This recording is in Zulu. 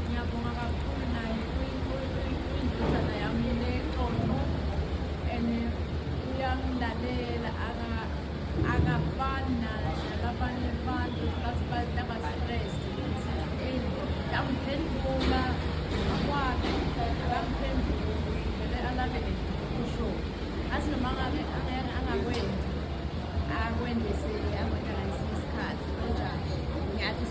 Ngiyabonga kakhulu naye uyindodana yami le Xolo, and uyangilalela akafani nalabanye abantu abasi-stressed ukuthi angiphendula akwakhe akangiphenduli vele alalele kusho athi noma angakwenzi akwenze ngesinye isikhathi kanjani ngiyathi